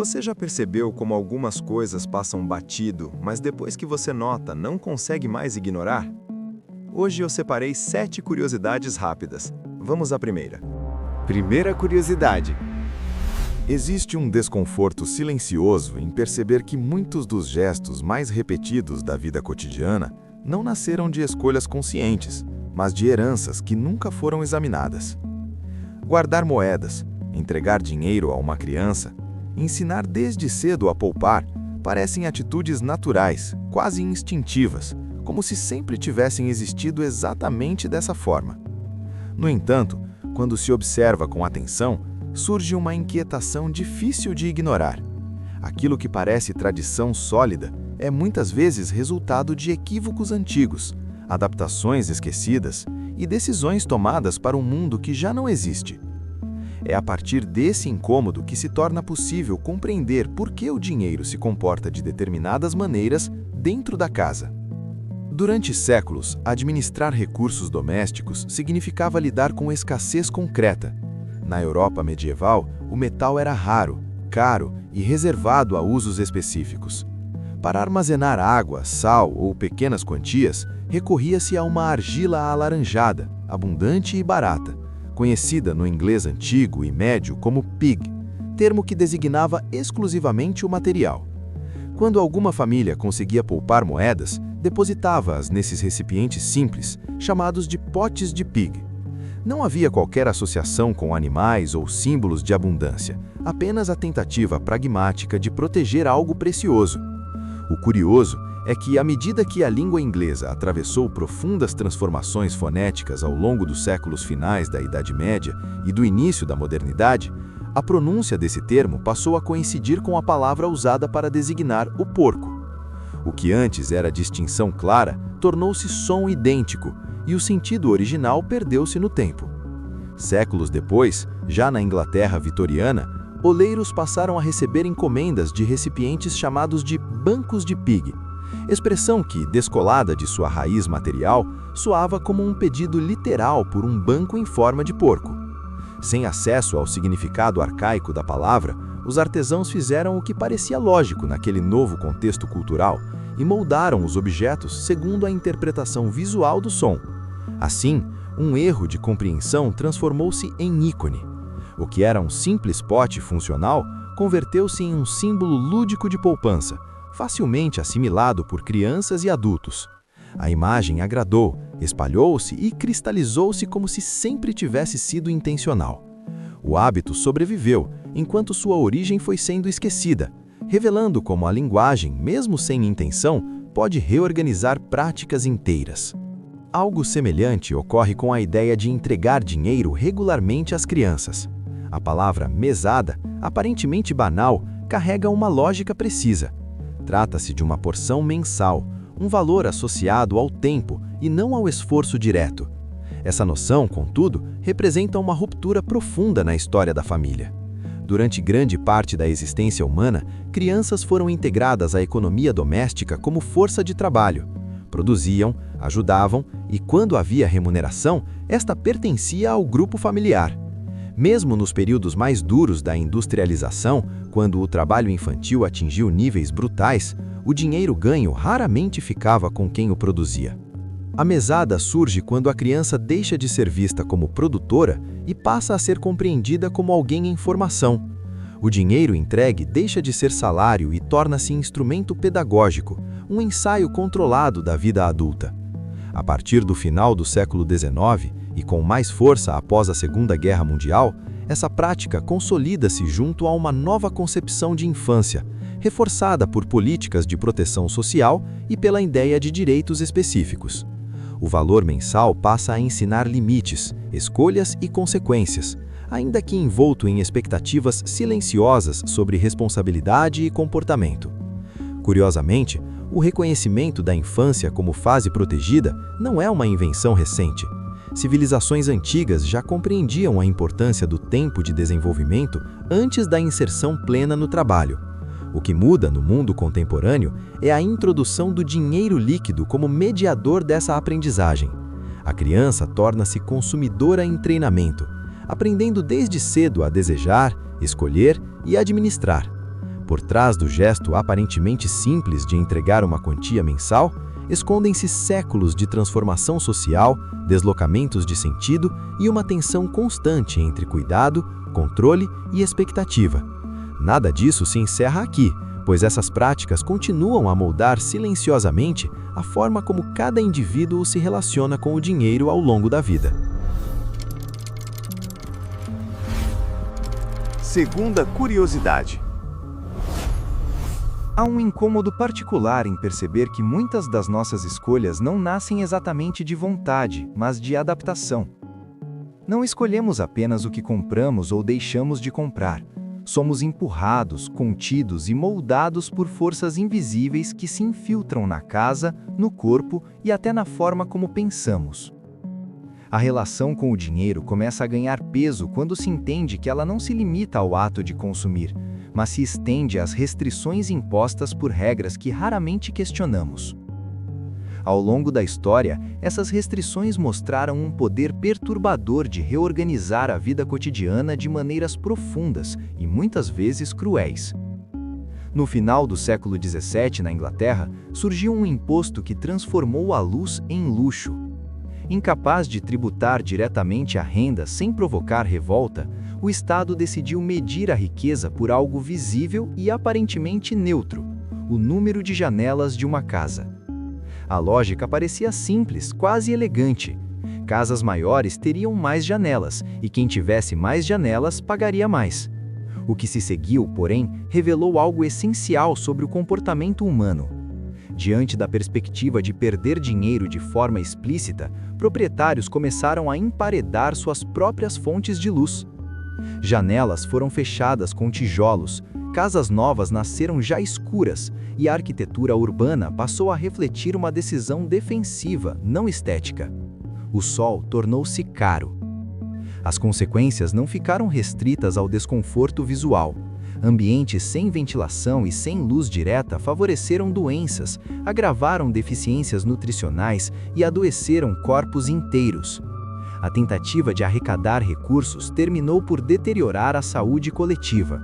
Você já percebeu como algumas coisas passam batido, mas depois que você nota, não consegue mais ignorar? Hoje eu separei 7 curiosidades rápidas. Vamos à primeira. Primeira curiosidade. Existe um desconforto silencioso em perceber que muitos dos gestos mais repetidos da vida cotidiana não nasceram de escolhas conscientes, mas de heranças que nunca foram examinadas. Guardar moedas, entregar dinheiro a uma criança, ensinar desde cedo a poupar, parecem atitudes naturais, quase instintivas, como se sempre tivessem existido exatamente dessa forma. No entanto, quando se observa com atenção, surge uma inquietação difícil de ignorar. Aquilo que parece tradição sólida é muitas vezes resultado de equívocos antigos, adaptações esquecidas e decisões tomadas para um mundo que já não existe. É a partir desse incômodo que se torna possível compreender por que o dinheiro se comporta de determinadas maneiras dentro da casa. Durante séculos, administrar recursos domésticos significava lidar com escassez concreta. Na Europa medieval, o metal era raro, caro e reservado a usos específicos. Para armazenar água, sal ou pequenas quantias, recorria-se a uma argila alaranjada, abundante e barata, conhecida no inglês antigo e médio como pig, termo que designava exclusivamente o material. Quando alguma família conseguia poupar moedas, depositava-as nesses recipientes simples, chamados de potes de pig. Não havia qualquer associação com animais ou símbolos de abundância, apenas a tentativa pragmática de proteger algo precioso. O curioso é que, à medida que a língua inglesa atravessou profundas transformações fonéticas ao longo dos séculos finais da Idade Média e do início da modernidade, a pronúncia desse termo passou a coincidir com a palavra usada para designar o porco. O que antes era distinção clara tornou-se som idêntico, e o sentido original perdeu-se no tempo. Séculos depois, já na Inglaterra vitoriana, oleiros passaram a receber encomendas de recipientes chamados de bancos de pig, expressão que, descolada de sua raiz material, soava como um pedido literal por um banco em forma de porco. Sem acesso ao significado arcaico da palavra, os artesãos fizeram o que parecia lógico naquele novo contexto cultural e moldaram os objetos segundo a interpretação visual do som. Assim, um erro de compreensão transformou-se em ícone. O que era um simples pote funcional converteu-se em um símbolo lúdico de poupança, facilmente assimilado por crianças e adultos. A imagem agradou, espalhou-se e cristalizou-se como se sempre tivesse sido intencional. O hábito sobreviveu, enquanto sua origem foi sendo esquecida, revelando como a linguagem, mesmo sem intenção, pode reorganizar práticas inteiras. Algo semelhante ocorre com a ideia de entregar dinheiro regularmente às crianças. A palavra mesada, aparentemente banal, carrega uma lógica precisa. Trata-se de uma porção mensal, um valor associado ao tempo e não ao esforço direto. Essa noção, contudo, representa uma ruptura profunda na história da família. Durante grande parte da existência humana, crianças foram integradas à economia doméstica como força de trabalho. Produziam, ajudavam e, quando havia remuneração, esta pertencia ao grupo familiar. Mesmo nos períodos mais duros da industrialização, quando o trabalho infantil atingiu níveis brutais, o dinheiro ganho raramente ficava com quem o produzia. A mesada surge quando a criança deixa de ser vista como produtora e passa a ser compreendida como alguém em formação. O dinheiro entregue deixa de ser salário e torna-se instrumento pedagógico, um ensaio controlado da vida adulta. A partir do final do século XIX, e com mais força após a Segunda Guerra Mundial, essa prática consolida-se junto a uma nova concepção de infância, reforçada por políticas de proteção social e pela ideia de direitos específicos. O valor mensal passa a ensinar limites, escolhas e consequências, ainda que envolto em expectativas silenciosas sobre responsabilidade e comportamento. Curiosamente, o reconhecimento da infância como fase protegida não é uma invenção recente. Civilizações antigas já compreendiam a importância do tempo de desenvolvimento antes da inserção plena no trabalho. O que muda no mundo contemporâneo é a introdução do dinheiro líquido como mediador dessa aprendizagem. A criança torna-se consumidora em treinamento, aprendendo desde cedo a desejar, escolher e administrar. Por trás do gesto aparentemente simples de entregar uma quantia mensal, escondem-se séculos de transformação social, deslocamentos de sentido e uma tensão constante entre cuidado, controle e expectativa. Nada disso se encerra aqui, pois essas práticas continuam a moldar silenciosamente a forma como cada indivíduo se relaciona com o dinheiro ao longo da vida. Segunda curiosidade. Há um incômodo particular em perceber que muitas das nossas escolhas não nascem exatamente de vontade, mas de adaptação. Não escolhemos apenas o que compramos ou deixamos de comprar. Somos empurrados, contidos e moldados por forças invisíveis que se infiltram na casa, no corpo e até na forma como pensamos. A relação com o dinheiro começa a ganhar peso quando se entende que ela não se limita ao ato de consumir, mas se estende às restrições impostas por regras que raramente questionamos. Ao longo da história, essas restrições mostraram um poder perturbador de reorganizar a vida cotidiana de maneiras profundas e muitas vezes cruéis. No final do século XVII, na Inglaterra, surgiu um imposto que transformou a luz em luxo. Incapaz de tributar diretamente a renda sem provocar revolta, o Estado decidiu medir a riqueza por algo visível e aparentemente neutro: o número de janelas de uma casa. A lógica parecia simples, quase elegante. Casas maiores teriam mais janelas, e quem tivesse mais janelas pagaria mais. O que se seguiu, porém, revelou algo essencial sobre o comportamento humano. Diante da perspectiva de perder dinheiro de forma explícita, proprietários começaram a emparedar suas próprias fontes de luz. Janelas foram fechadas com tijolos, casas novas nasceram já escuras, e a arquitetura urbana passou a refletir uma decisão defensiva, não estética. O sol tornou-se caro. As consequências não ficaram restritas ao desconforto visual. Ambientes sem ventilação e sem luz direta favoreceram doenças, agravaram deficiências nutricionais e adoeceram corpos inteiros. A tentativa de arrecadar recursos terminou por deteriorar a saúde coletiva.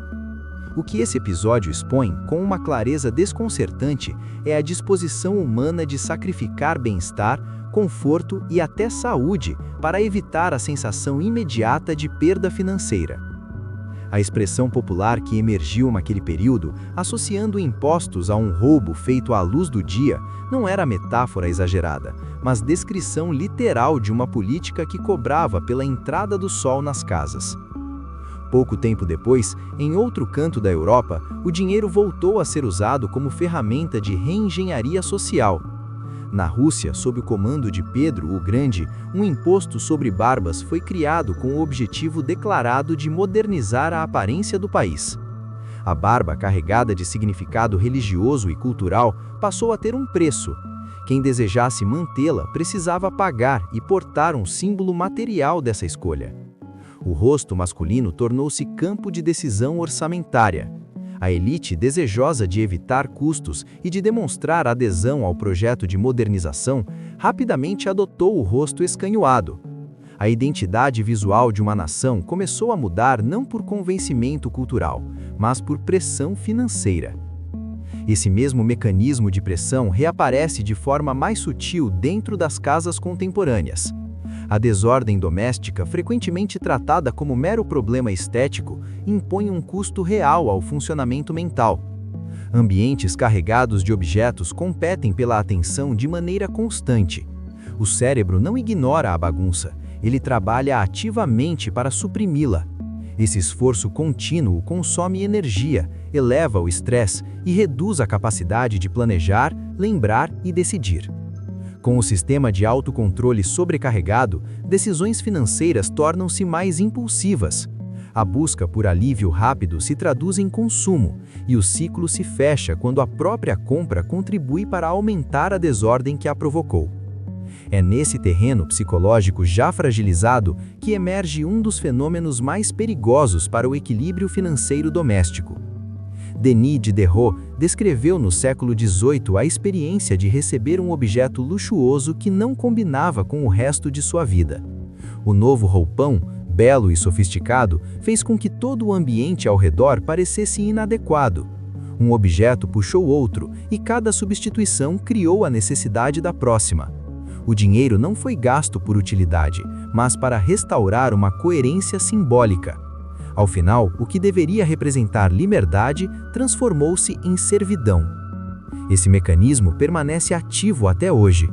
O que esse episódio expõe, com uma clareza desconcertante, é a disposição humana de sacrificar bem-estar, conforto e até saúde para evitar a sensação imediata de perda financeira. A expressão popular que emergiu naquele período, associando impostos a um roubo feito à luz do dia, não era metáfora exagerada, mas descrição literal de uma política que cobrava pela entrada do sol nas casas. Pouco tempo depois, em outro canto da Europa, o dinheiro voltou a ser usado como ferramenta de reengenharia social. Na Rússia, sob o comando de Pedro o Grande, um imposto sobre barbas foi criado com o objetivo declarado de modernizar a aparência do país. A barba, carregada de significado religioso e cultural, passou a ter um preço. Quem desejasse mantê-la precisava pagar e portar um símbolo material dessa escolha. O rosto masculino tornou-se campo de decisão orçamentária. A elite, desejosa de evitar custos e de demonstrar adesão ao projeto de modernização, rapidamente adotou o rosto escanhoado. A identidade visual de uma nação começou a mudar não por convencimento cultural, mas por pressão financeira. Esse mesmo mecanismo de pressão reaparece de forma mais sutil dentro das casas contemporâneas. A desordem doméstica, frequentemente tratada como mero problema estético, impõe um custo real ao funcionamento mental. Ambientes carregados de objetos competem pela atenção de maneira constante. O cérebro não ignora a bagunça, ele trabalha ativamente para suprimi-la. Esse esforço contínuo consome energia, eleva o estresse e reduz a capacidade de planejar, lembrar e decidir. Com o sistema de autocontrole sobrecarregado, decisões financeiras tornam-se mais impulsivas. A busca por alívio rápido se traduz em consumo, e o ciclo se fecha quando a própria compra contribui para aumentar a desordem que a provocou. É nesse terreno psicológico já fragilizado que emerge um dos fenômenos mais perigosos para o equilíbrio financeiro doméstico. Denis Diderot descreveu no século XVIII a experiência de receber um objeto luxuoso que não combinava com o resto de sua vida. O novo roupão, belo e sofisticado, fez com que todo o ambiente ao redor parecesse inadequado. Um objeto puxou outro e cada substituição criou a necessidade da próxima. O dinheiro não foi gasto por utilidade, mas para restaurar uma coerência simbólica. Ao final, o que deveria representar liberdade transformou-se em servidão. Esse mecanismo permanece ativo até hoje.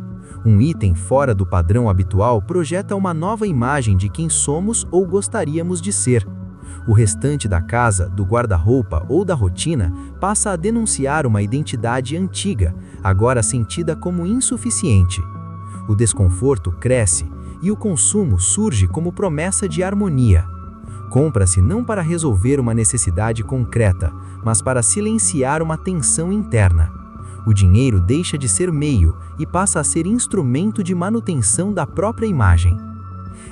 Um item fora do padrão habitual projeta uma nova imagem de quem somos ou gostaríamos de ser. O restante da casa, do guarda-roupa ou da rotina passa a denunciar uma identidade antiga, agora sentida como insuficiente. O desconforto cresce e o consumo surge como promessa de harmonia. Compra-se não para resolver uma necessidade concreta, mas para silenciar uma tensão interna. O dinheiro deixa de ser meio e passa a ser instrumento de manutenção da própria imagem.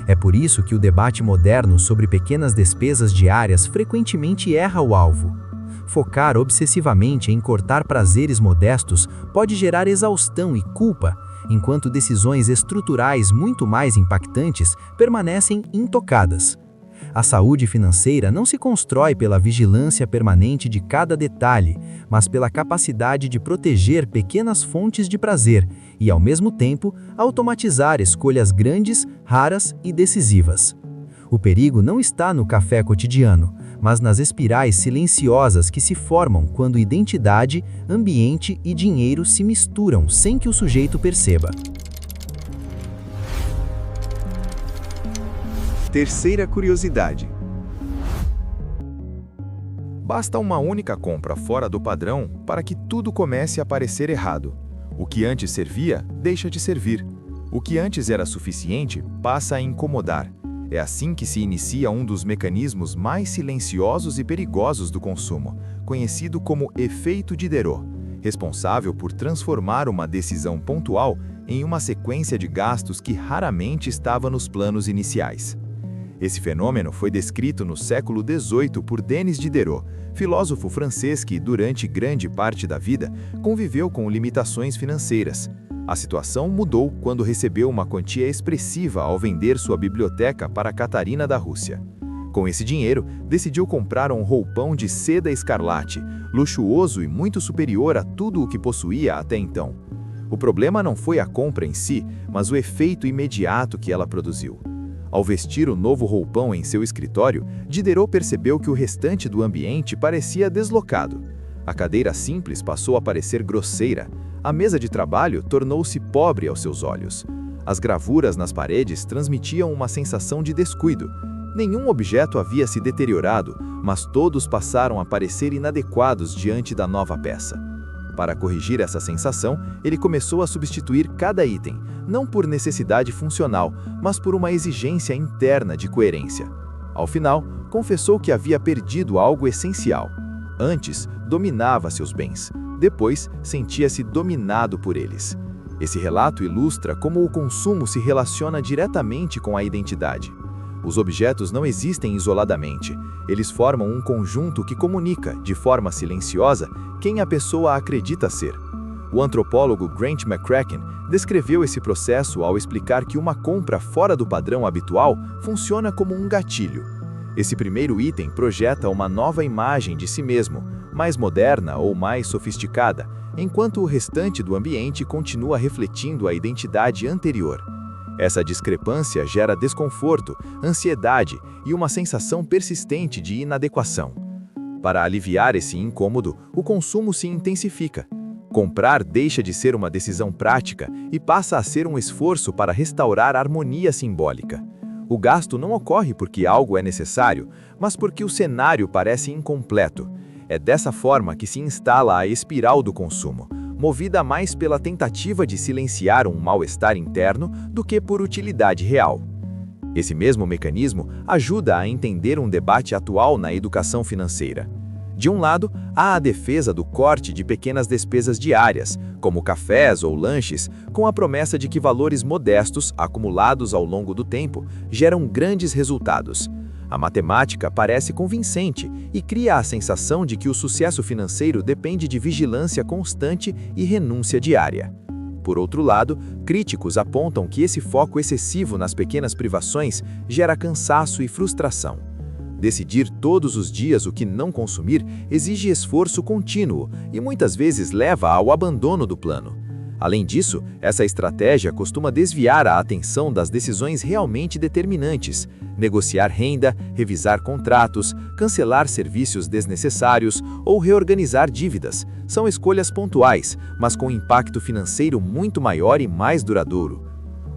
É por isso que o debate moderno sobre pequenas despesas diárias frequentemente erra o alvo. Focar obsessivamente em cortar prazeres modestos pode gerar exaustão e culpa, enquanto decisões estruturais muito mais impactantes permanecem intocadas. A saúde financeira não se constrói pela vigilância permanente de cada detalhe, mas pela capacidade de proteger pequenas fontes de prazer e, ao mesmo tempo, automatizar escolhas grandes, raras e decisivas. O perigo não está no café cotidiano, mas nas espirais silenciosas que se formam quando identidade, ambiente e dinheiro se misturam sem que o sujeito perceba. Terceira curiosidade. Basta uma única compra fora do padrão para que tudo comece a parecer errado. O que antes servia, deixa de servir. O que antes era suficiente, passa a incomodar. É assim que se inicia um dos mecanismos mais silenciosos e perigosos do consumo, conhecido como efeito Diderot, responsável por transformar uma decisão pontual em uma sequência de gastos que raramente estava nos planos iniciais. Esse fenômeno foi descrito no século XVIII por Denis Diderot, filósofo francês que, durante grande parte da vida, conviveu com limitações financeiras. A situação mudou quando recebeu uma quantia expressiva ao vender sua biblioteca para Catarina da Rússia. Com esse dinheiro, decidiu comprar um roupão de seda escarlate, luxuoso e muito superior a tudo o que possuía até então. O problema não foi a compra em si, mas o efeito imediato que ela produziu. Ao vestir o novo roupão em seu escritório, Diderot percebeu que o restante do ambiente parecia deslocado. A cadeira simples passou a parecer grosseira. A mesa de trabalho tornou-se pobre aos seus olhos. As gravuras nas paredes transmitiam uma sensação de descuido. Nenhum objeto havia se deteriorado, mas todos passaram a parecer inadequados diante da nova peça. Para corrigir essa sensação, ele começou a substituir cada item, não por necessidade funcional, mas por uma exigência interna de coerência. Ao final, confessou que havia perdido algo essencial. Antes, dominava seus bens. Depois, sentia-se dominado por eles. Esse relato ilustra como o consumo se relaciona diretamente com a identidade. Os objetos não existem isoladamente. Eles formam um conjunto que comunica, de forma silenciosa, quem a pessoa acredita ser. O antropólogo Grant McCracken descreveu esse processo ao explicar que uma compra fora do padrão habitual funciona como um gatilho. Esse primeiro item projeta uma nova imagem de si mesmo, mais moderna ou mais sofisticada, enquanto o restante do ambiente continua refletindo a identidade anterior. Essa discrepância gera desconforto, ansiedade e uma sensação persistente de inadequação. Para aliviar esse incômodo, o consumo se intensifica. Comprar deixa de ser uma decisão prática e passa a ser um esforço para restaurar a harmonia simbólica. O gasto não ocorre porque algo é necessário, mas porque o cenário parece incompleto. É dessa forma que se instala a espiral do consumo, movida mais pela tentativa de silenciar um mal-estar interno do que por utilidade real. Esse mesmo mecanismo ajuda a entender um debate atual na educação financeira. De um lado, há a defesa do corte de pequenas despesas diárias, como cafés ou lanches, com a promessa de que valores modestos, acumulados ao longo do tempo, geram grandes resultados. A matemática parece convincente e cria a sensação de que o sucesso financeiro depende de vigilância constante e renúncia diária. Por outro lado, críticos apontam que esse foco excessivo nas pequenas privações gera cansaço e frustração. Decidir todos os dias o que não consumir exige esforço contínuo e muitas vezes leva ao abandono do plano. Além disso, essa estratégia costuma desviar a atenção das decisões realmente determinantes: negociar renda, revisar contratos, cancelar serviços desnecessários ou reorganizar dívidas. São escolhas pontuais, mas com impacto financeiro muito maior e mais duradouro.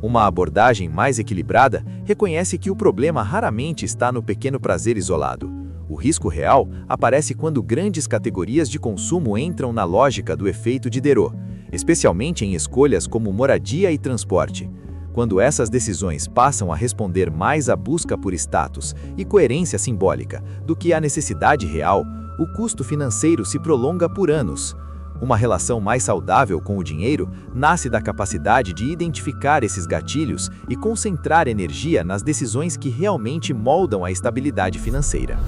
Uma abordagem mais equilibrada reconhece que o problema raramente está no pequeno prazer isolado. O risco real aparece quando grandes categorias de consumo entram na lógica do efeito Diderot, especialmente em escolhas como moradia e transporte. Quando essas decisões passam a responder mais à busca por status e coerência simbólica do que à necessidade real, o custo financeiro se prolonga por anos. Uma relação mais saudável com o dinheiro nasce da capacidade de identificar esses gatilhos e concentrar energia nas decisões que realmente moldam a estabilidade financeira.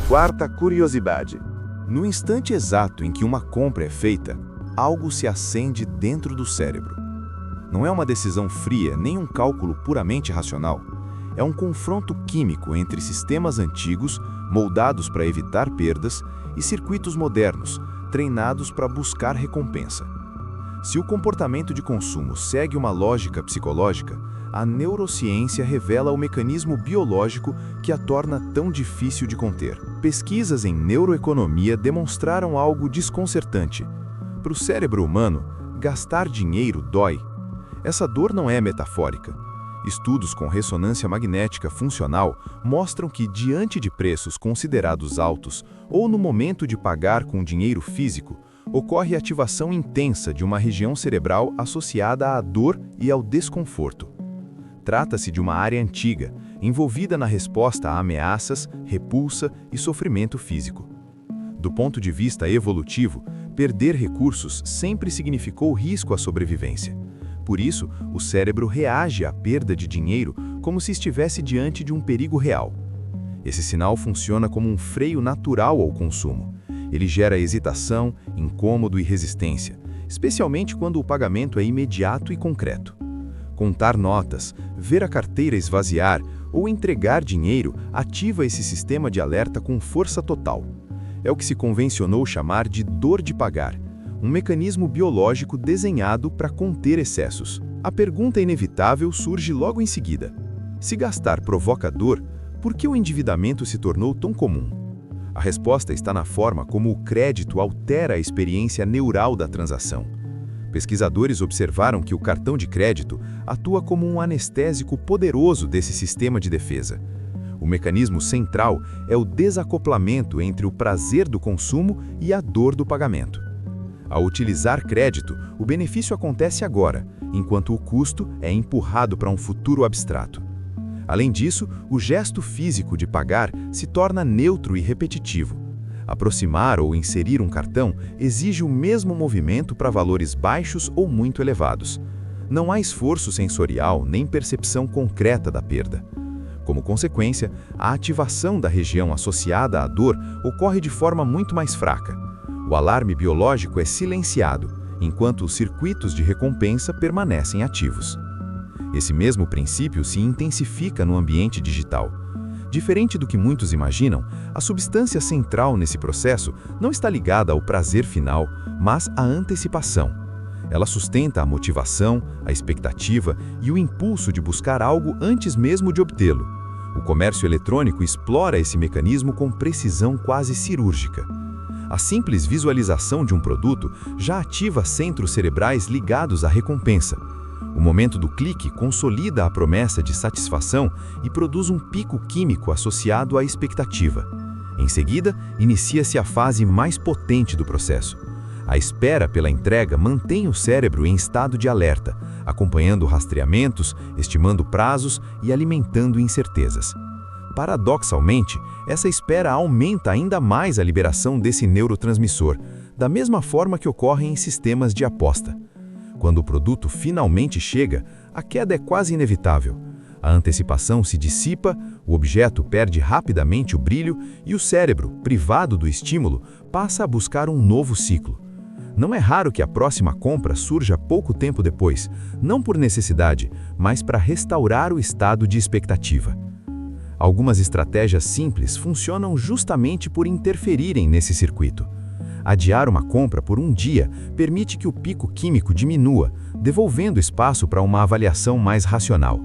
Quarta curiosidade. No instante exato em que uma compra é feita, algo se acende dentro do cérebro. Não é uma decisão fria nem um cálculo puramente racional. É um confronto químico entre sistemas antigos, moldados para evitar perdas, e circuitos modernos, treinados para buscar recompensa. Se o comportamento de consumo segue uma lógica psicológica, a neurociência revela o mecanismo biológico que a torna tão difícil de conter. Pesquisas em neuroeconomia demonstraram algo desconcertante. Para o cérebro humano, gastar dinheiro dói. Essa dor não é metafórica. Estudos com ressonância magnética funcional mostram que, diante de preços considerados altos ou no momento de pagar com dinheiro físico, ocorre ativação intensa de uma região cerebral associada à dor e ao desconforto. Trata-se de uma área antiga, envolvida na resposta a ameaças, repulsa e sofrimento físico. Do ponto de vista evolutivo, perder recursos sempre significou risco à sobrevivência. Por isso, o cérebro reage à perda de dinheiro como se estivesse diante de um perigo real. Esse sinal funciona como um freio natural ao consumo. Ele gera hesitação, incômodo e resistência, especialmente quando o pagamento é imediato e concreto. Contar notas, ver a carteira esvaziar ou entregar dinheiro ativa esse sistema de alerta com força total. É o que se convencionou chamar de dor de pagar, um mecanismo biológico desenhado para conter excessos. A pergunta inevitável surge logo em seguida: se gastar provoca dor, por que o endividamento se tornou tão comum? A resposta está na forma como o crédito altera a experiência neural da transação. Pesquisadores observaram que o cartão de crédito atua como um anestésico poderoso desse sistema de defesa. O mecanismo central é o desacoplamento entre o prazer do consumo e a dor do pagamento. Ao utilizar crédito, o benefício acontece agora, enquanto o custo é empurrado para um futuro abstrato. Além disso, o gesto físico de pagar se torna neutro e repetitivo. Aproximar ou inserir um cartão exige o mesmo movimento para valores baixos ou muito elevados. Não há esforço sensorial nem percepção concreta da perda. Como consequência, a ativação da região associada à dor ocorre de forma muito mais fraca. O alarme biológico é silenciado, enquanto os circuitos de recompensa permanecem ativos. Esse mesmo princípio se intensifica no ambiente digital. Diferente do que muitos imaginam, a substância central nesse processo não está ligada ao prazer final, mas à antecipação. Ela sustenta a motivação, a expectativa e o impulso de buscar algo antes mesmo de obtê-lo. O comércio eletrônico explora esse mecanismo com precisão quase cirúrgica. A simples visualização de um produto já ativa centros cerebrais ligados à recompensa. O momento do clique consolida a promessa de satisfação e produz um pico químico associado à expectativa. Em seguida, inicia-se a fase mais potente do processo. A espera pela entrega mantém o cérebro em estado de alerta, acompanhando rastreamentos, estimando prazos e alimentando incertezas. Paradoxalmente, essa espera aumenta ainda mais a liberação desse neurotransmissor, da mesma forma que ocorre em sistemas de aposta. Quando o produto finalmente chega, a queda é quase inevitável. A antecipação se dissipa, o objeto perde rapidamente o brilho e o cérebro, privado do estímulo, passa a buscar um novo ciclo. Não é raro que a próxima compra surja pouco tempo depois, não por necessidade, mas para restaurar o estado de expectativa. Algumas estratégias simples funcionam justamente por interferirem nesse circuito. Adiar uma compra por um dia permite que o pico químico diminua, devolvendo espaço para uma avaliação mais racional.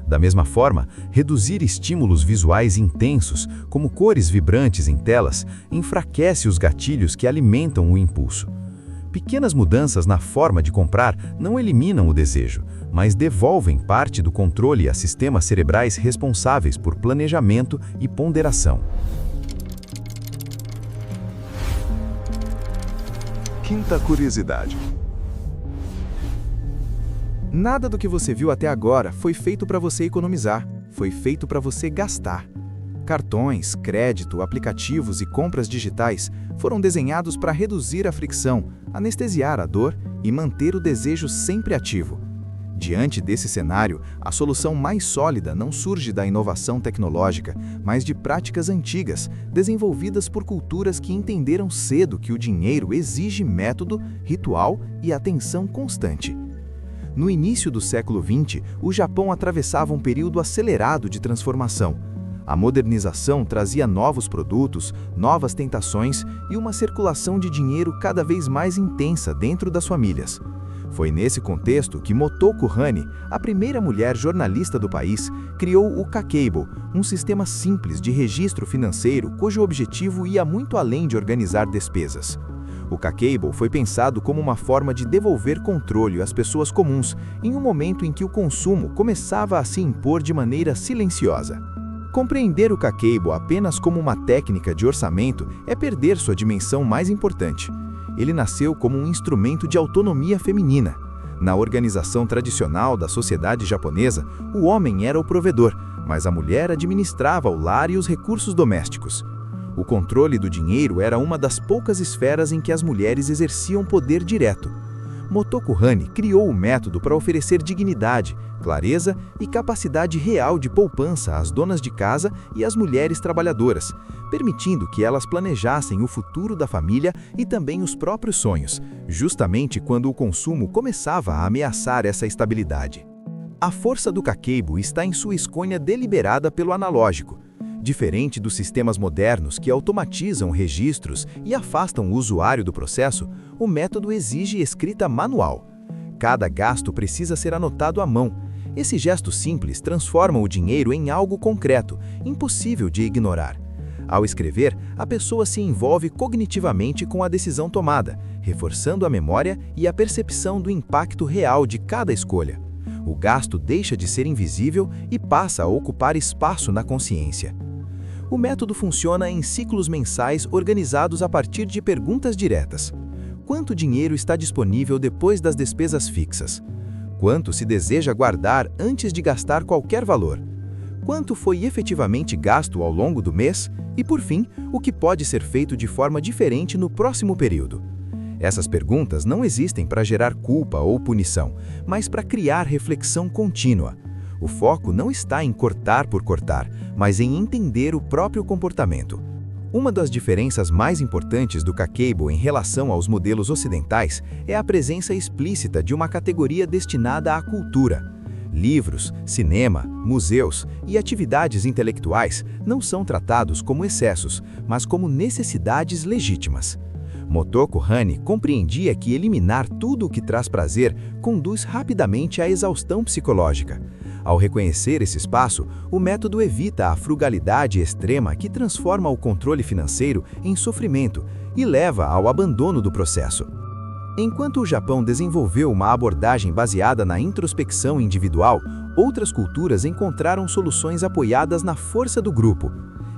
Da mesma forma, reduzir estímulos visuais intensos, como cores vibrantes em telas, enfraquece os gatilhos que alimentam o impulso. Pequenas mudanças na forma de comprar não eliminam o desejo, mas devolvem parte do controle a sistemas cerebrais responsáveis por planejamento e ponderação. Quinta curiosidade. Nada do que você viu até agora foi feito para você economizar, foi feito para você gastar. Cartões, crédito, aplicativos e compras digitais foram desenhados para reduzir a fricção, anestesiar a dor e manter o desejo sempre ativo. Diante desse cenário, a solução mais sólida não surge da inovação tecnológica, mas de práticas antigas, desenvolvidas por culturas que entenderam cedo que o dinheiro exige método, ritual e atenção constante. No início do século XX, o Japão atravessava um período acelerado de transformação. A modernização trazia novos produtos, novas tentações e uma circulação de dinheiro cada vez mais intensa dentro das famílias. Foi nesse contexto que Motoko Hani, a primeira mulher jornalista do país, criou o Kakeibo, um sistema simples de registro financeiro cujo objetivo ia muito além de organizar despesas. O Kakeibo foi pensado como uma forma de devolver controle às pessoas comuns em um momento em que o consumo começava a se impor de maneira silenciosa. Compreender o Kakeibo apenas como uma técnica de orçamento é perder sua dimensão mais importante. Ele nasceu como um instrumento de autonomia feminina. Na organização tradicional da sociedade japonesa, o homem era o provedor, mas a mulher administrava o lar e os recursos domésticos. O controle do dinheiro era uma das poucas esferas em que as mulheres exerciam poder direto. Motoko Hani criou o método para oferecer dignidade, clareza e capacidade real de poupança às donas de casa e às mulheres trabalhadoras, permitindo que elas planejassem o futuro da família e também os próprios sonhos, justamente quando o consumo começava a ameaçar essa estabilidade. A força do Kakeibo está em sua escolha deliberada pelo analógico. Diferente dos sistemas modernos que automatizam registros e afastam o usuário do processo, o método exige escrita manual. Cada gasto precisa ser anotado à mão. Esse gesto simples transforma o dinheiro em algo concreto, impossível de ignorar. Ao escrever, a pessoa se envolve cognitivamente com a decisão tomada, reforçando a memória e a percepção do impacto real de cada escolha. O gasto deixa de ser invisível e passa a ocupar espaço na consciência. O método funciona em ciclos mensais organizados a partir de perguntas diretas. Quanto dinheiro está disponível depois das despesas fixas? Quanto se deseja guardar antes de gastar qualquer valor? Quanto foi efetivamente gasto ao longo do mês? E, por fim, o que pode ser feito de forma diferente no próximo período? Essas perguntas não existem para gerar culpa ou punição, mas para criar reflexão contínua. O foco não está em cortar por cortar, mas em entender o próprio comportamento. Uma das diferenças mais importantes do Kakeibo em relação aos modelos ocidentais é a presença explícita de uma categoria destinada à cultura. Livros, cinema, museus e atividades intelectuais não são tratados como excessos, mas como necessidades legítimas. Motoko Hani compreendia que eliminar tudo o que traz prazer conduz rapidamente à exaustão psicológica. Ao reconhecer esse espaço, o método evita a frugalidade extrema que transforma o controle financeiro em sofrimento e leva ao abandono do processo. Enquanto o Japão desenvolveu uma abordagem baseada na introspecção individual, outras culturas encontraram soluções apoiadas na força do grupo.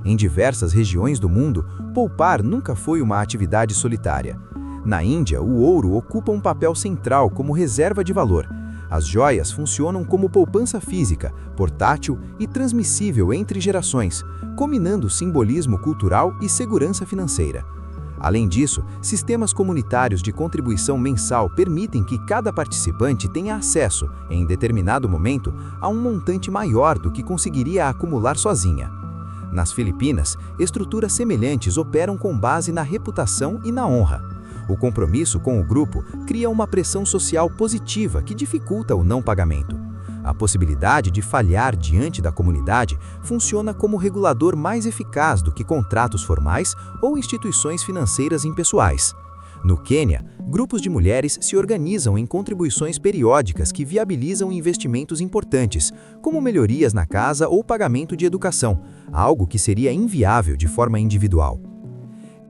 Em diversas regiões do mundo, poupar nunca foi uma atividade solitária. Na Índia, o ouro ocupa um papel central como reserva de valor. As joias funcionam como poupança física, portátil e transmissível entre gerações, combinando simbolismo cultural e segurança financeira. Além disso, sistemas comunitários de contribuição mensal permitem que cada participante tenha acesso, em determinado momento, a um montante maior do que conseguiria acumular sozinha. Nas Filipinas, estruturas semelhantes operam com base na reputação e na honra. O compromisso com o grupo cria uma pressão social positiva que dificulta o não pagamento. A possibilidade de falhar diante da comunidade funciona como regulador mais eficaz do que contratos formais ou instituições financeiras impessoais. No Quênia, grupos de mulheres se organizam em contribuições periódicas que viabilizam investimentos importantes, como melhorias na casa ou pagamento de educação, algo que seria inviável de forma individual.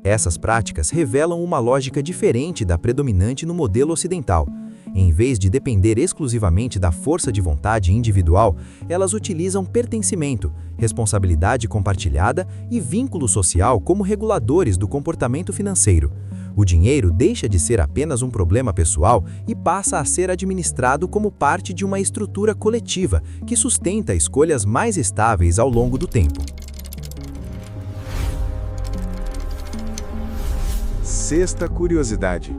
Essas práticas revelam uma lógica diferente da predominante no modelo ocidental. Em vez de depender exclusivamente da força de vontade individual, elas utilizam pertencimento, responsabilidade compartilhada e vínculo social como reguladores do comportamento financeiro. O dinheiro deixa de ser apenas um problema pessoal e passa a ser administrado como parte de uma estrutura coletiva que sustenta escolhas mais estáveis ao longo do tempo. Sexta curiosidade.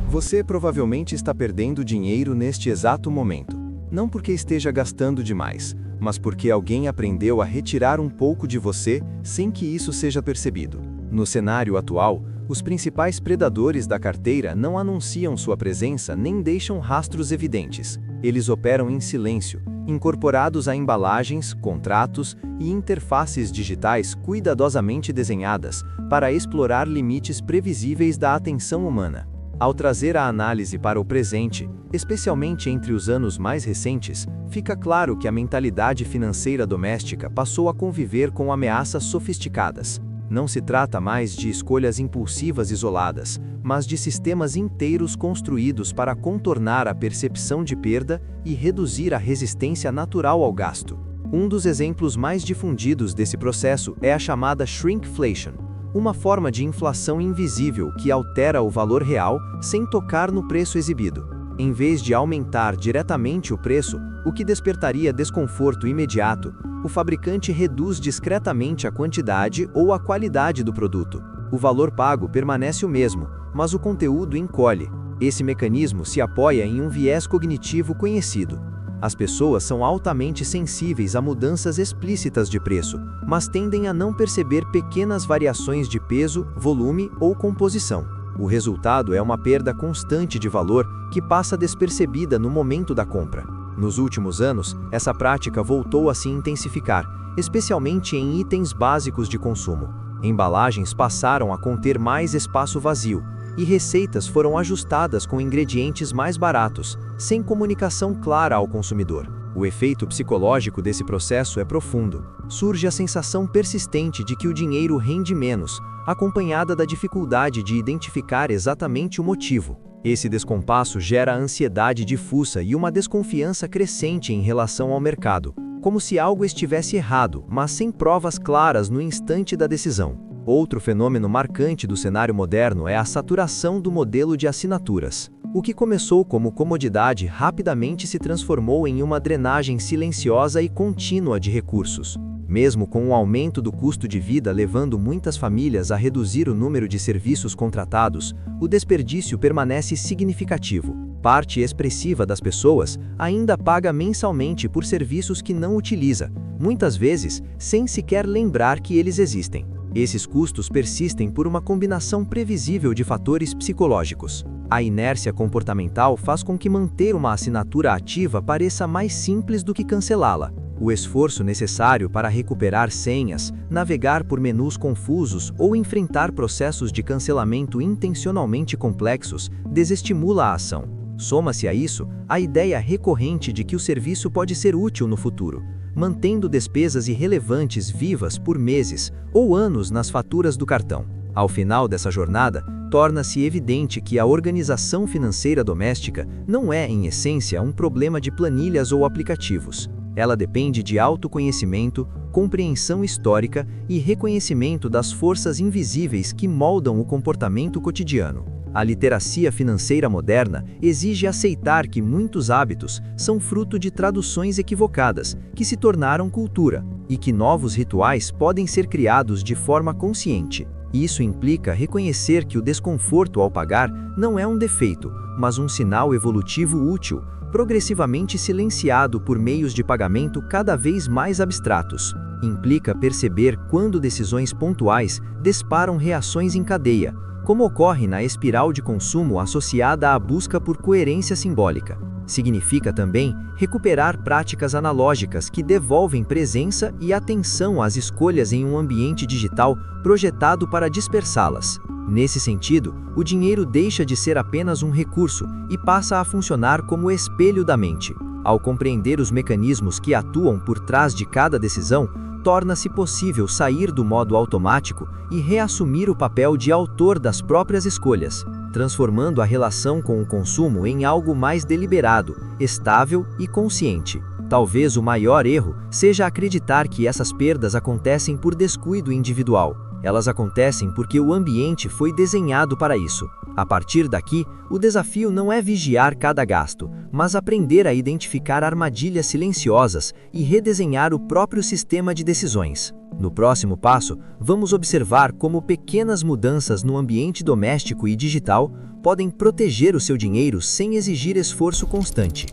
Você provavelmente está perdendo dinheiro neste exato momento. Não porque esteja gastando demais, mas porque alguém aprendeu a retirar um pouco de você sem que isso seja percebido. No cenário atual, os principais predadores da carteira não anunciam sua presença nem deixam rastros evidentes. Eles operam em silêncio, incorporados a embalagens, contratos e interfaces digitais cuidadosamente desenhadas para explorar limites previsíveis da atenção humana. Ao trazer a análise para o presente, especialmente entre os anos mais recentes, fica claro que a mentalidade financeira doméstica passou a conviver com ameaças sofisticadas. Não se trata mais de escolhas impulsivas isoladas, mas de sistemas inteiros construídos para contornar a percepção de perda e reduzir a resistência natural ao gasto. Um dos exemplos mais difundidos desse processo é a chamada shrinkflation, uma forma de inflação invisível que altera o valor real sem tocar no preço exibido. Em vez de aumentar diretamente o preço, o que despertaria desconforto imediato, o fabricante reduz discretamente a quantidade ou a qualidade do produto. O valor pago permanece o mesmo, mas o conteúdo encolhe. Esse mecanismo se apoia em um viés cognitivo conhecido. As pessoas são altamente sensíveis a mudanças explícitas de preço, mas tendem a não perceber pequenas variações de peso, volume ou composição. O resultado é uma perda constante de valor que passa despercebida no momento da compra. Nos últimos anos, essa prática voltou a se intensificar, especialmente em itens básicos de consumo. Embalagens passaram a conter mais espaço vazio, e receitas foram ajustadas com ingredientes mais baratos, sem comunicação clara ao consumidor. O efeito psicológico desse processo é profundo. Surge a sensação persistente de que o dinheiro rende menos, acompanhada da dificuldade de identificar exatamente o motivo. Esse descompasso gera ansiedade difusa e uma desconfiança crescente em relação ao mercado, como se algo estivesse errado, mas sem provas claras no instante da decisão. Outro fenômeno marcante do cenário moderno é a saturação do modelo de assinaturas. O que começou como comodidade rapidamente se transformou em uma drenagem silenciosa e contínua de recursos. Mesmo com o aumento do custo de vida levando muitas famílias a reduzir o número de serviços contratados, o desperdício permanece significativo. Parte expressiva das pessoas ainda paga mensalmente por serviços que não utiliza, muitas vezes sem sequer lembrar que eles existem. Esses custos persistem por uma combinação previsível de fatores psicológicos. A inércia comportamental faz com que manter uma assinatura ativa pareça mais simples do que cancelá-la. O esforço necessário para recuperar senhas, navegar por menus confusos ou enfrentar processos de cancelamento intencionalmente complexos desestimula a ação. Soma-se a isso a ideia recorrente de que o serviço pode ser útil no futuro, mantendo despesas irrelevantes vivas por meses ou anos nas faturas do cartão. Ao final dessa jornada, torna-se evidente que a organização financeira doméstica não é, em essência, um problema de planilhas ou aplicativos. Ela depende de autoconhecimento, compreensão histórica e reconhecimento das forças invisíveis que moldam o comportamento cotidiano. A literacia financeira moderna exige aceitar que muitos hábitos são fruto de traduções equivocadas, que se tornaram cultura, e que novos rituais podem ser criados de forma consciente. Isso implica reconhecer que o desconforto ao pagar não é um defeito, mas um sinal evolutivo útil, progressivamente silenciado por meios de pagamento cada vez mais abstratos. Implica perceber quando decisões pontuais disparam reações em cadeia, como ocorre na espiral de consumo associada à busca por coerência simbólica. Significa também recuperar práticas analógicas que devolvem presença e atenção às escolhas em um ambiente digital projetado para dispersá-las. Nesse sentido, o dinheiro deixa de ser apenas um recurso e passa a funcionar como espelho da mente. Ao compreender os mecanismos que atuam por trás de cada decisão, torna-se possível sair do modo automático e reassumir o papel de autor das próprias escolhas, transformando a relação com o consumo em algo mais deliberado, estável e consciente. Talvez o maior erro seja acreditar que essas perdas acontecem por descuido individual. Elas acontecem porque o ambiente foi desenhado para isso. A partir daqui, o desafio não é vigiar cada gasto, mas aprender a identificar armadilhas silenciosas e redesenhar o próprio sistema de decisões. No próximo passo, vamos observar como pequenas mudanças no ambiente doméstico e digital podem proteger o seu dinheiro sem exigir esforço constante.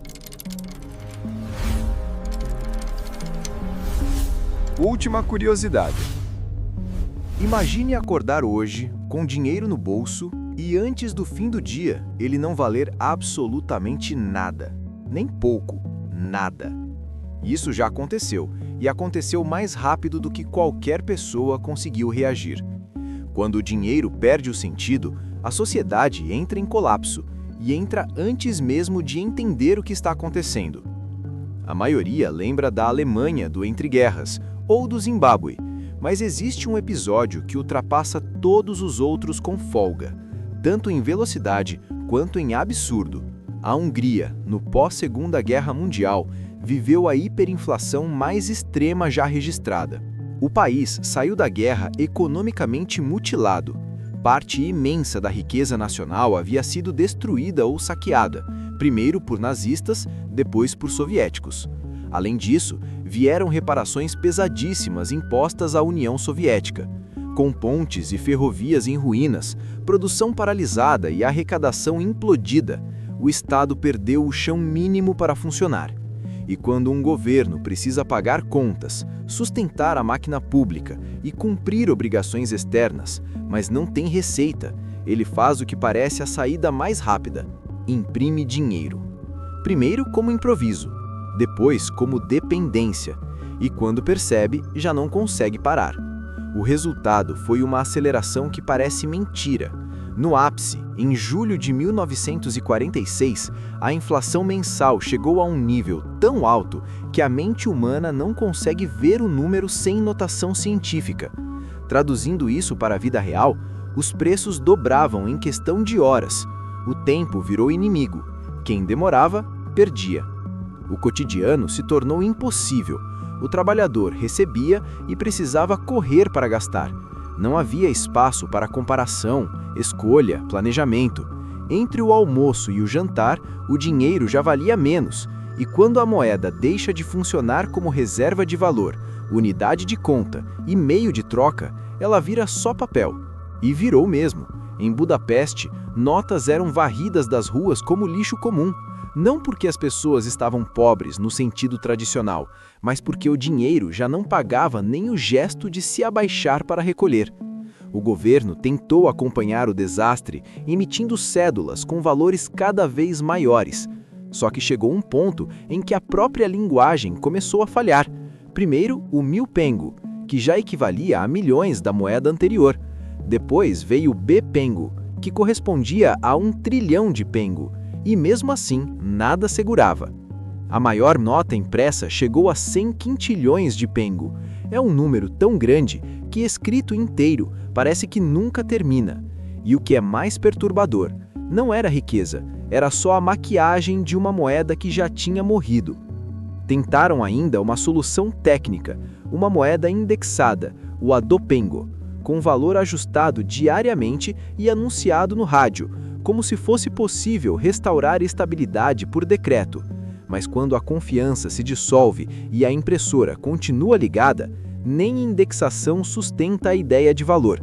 Última curiosidade. Imagine acordar hoje com dinheiro no bolso e antes do fim do dia ele não valer absolutamente nada, nem pouco, nada. Isso já aconteceu, e aconteceu mais rápido do que qualquer pessoa conseguiu reagir. Quando o dinheiro perde o sentido, a sociedade entra em colapso, e entra antes mesmo de entender o que está acontecendo. A maioria lembra da Alemanha do Entre Guerras, ou do Zimbábue, mas existe um episódio que ultrapassa todos os outros com folga, tanto em velocidade quanto em absurdo. A Hungria, no pós-Segunda Guerra Mundial, viveu a hiperinflação mais extrema já registrada. O país saiu da guerra economicamente mutilado. Parte imensa da riqueza nacional havia sido destruída ou saqueada, primeiro por nazistas, depois por soviéticos. Além disso, vieram reparações pesadíssimas impostas à União Soviética. Com pontes e ferrovias em ruínas, produção paralisada e arrecadação implodida, o Estado perdeu o chão mínimo para funcionar. E quando um governo precisa pagar contas, sustentar a máquina pública e cumprir obrigações externas, mas não tem receita, ele faz o que parece a saída mais rápida: imprime dinheiro. Primeiro como improviso, depois como dependência, e quando percebe, já não consegue parar. O resultado foi uma aceleração que parece mentira. No ápice, em julho de 1946, a inflação mensal chegou a um nível tão alto que a mente humana não consegue ver o número sem notação científica. Traduzindo isso para a vida real, os preços dobravam em questão de horas. O tempo virou inimigo. Quem demorava, perdia. O cotidiano se tornou impossível. O trabalhador recebia e precisava correr para gastar. Não havia espaço para comparação, escolha, planejamento. Entre o almoço e o jantar, o dinheiro já valia menos, e quando a moeda deixa de funcionar como reserva de valor, unidade de conta e meio de troca, ela vira só papel. E virou mesmo. Em Budapeste, notas eram varridas das ruas como lixo comum. Não porque as pessoas estavam pobres no sentido tradicional, mas porque o dinheiro já não pagava nem o gesto de se abaixar para recolher. O governo tentou acompanhar o desastre, emitindo cédulas com valores cada vez maiores. Só que chegou um ponto em que a própria linguagem começou a falhar. Primeiro, o 1000 pengo, que já equivalia a milhões da moeda anterior. Depois veio o B-pengo, que correspondia a 1 trilhão de pengo. E mesmo assim, nada segurava. A maior nota impressa chegou a 100 quintilhões de pengo. É um número tão grande que, escrito inteiro, parece que nunca termina. E o que é mais perturbador, não era riqueza, era só a maquiagem de uma moeda que já tinha morrido. Tentaram ainda uma solução técnica, uma moeda indexada, o Adopengo, com valor ajustado diariamente e anunciado no rádio, como se fosse possível restaurar estabilidade por decreto. Mas quando a confiança se dissolve e a impressora continua ligada, nem indexação sustenta a ideia de valor.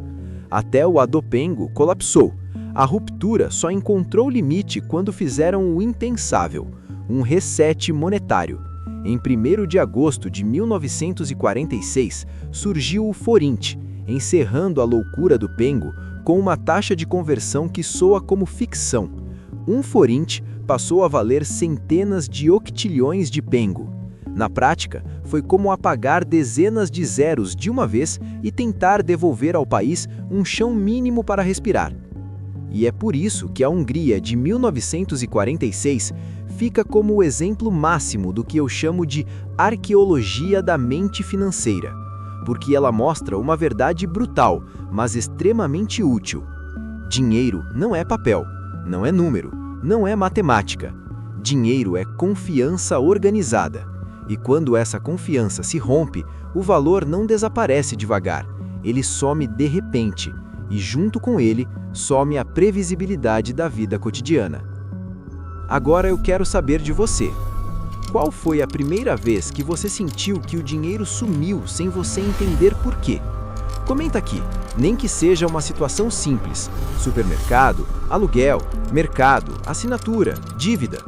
Até o Adopengo colapsou. A ruptura só encontrou limite quando fizeram o impensável, um reset monetário. Em 1º de agosto de 1946, surgiu o forint, encerrando a loucura do pengo com uma taxa de conversão que soa como ficção. Um forint passou a valer centenas de octilhões de pengo. Na prática, foi como apagar dezenas de zeros de uma vez e tentar devolver ao país um chão mínimo para respirar. E é por isso que a Hungria de 1946 fica como o exemplo máximo do que eu chamo de arqueologia da mente financeira, porque ela mostra uma verdade brutal, mas extremamente útil. Dinheiro não é papel, não é número, não é matemática. Dinheiro é confiança organizada. E quando essa confiança se rompe, o valor não desaparece devagar, ele some de repente, e junto com ele, some a previsibilidade da vida cotidiana. Agora eu quero saber de você. Qual foi a primeira vez que você sentiu que o dinheiro sumiu sem você entender por quê? Comenta aqui, nem que seja uma situação simples: supermercado, aluguel, mercado, assinatura, dívida.